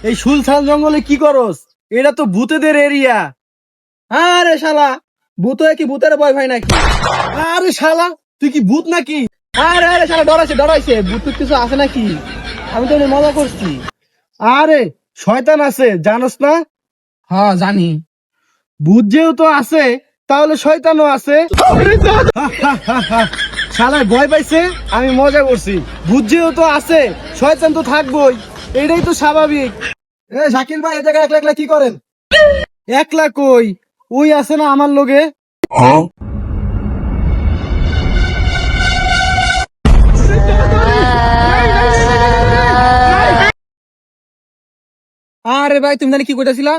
এই সুলতান জঙ্গলে কি করস? এটা তো ভূতেদের এরিয়া। আরে শালা, ভূত হয়ে কি ভূতের ভয় ভাই নাকি? আরে শালা, তুই কি ভূত নাকি? আরে আরে শালা, ডরাইছে ভূত টুত কিছু আছে নাকি? আমি তো এমনি মজা করছি। আরে শয়তান আছে, জানোস না? হ্যাঁ জানি। ভূত যেহেতু আছে, তাহলে শয়তানও আছে। শালায় ভয় পাইছে, আমি মজা করছি। ভূত যেহেতু আছে, শয়তান তো থাকবোই, এটাই তো স্বাভাবিক। এ শাকিল ভাই, এই জায়গায় একলা একলা কি করেন? একলা কই, ওই আছে না আমার লগে। আরে ভাই, তুমি জানি কি কইতাছিলা?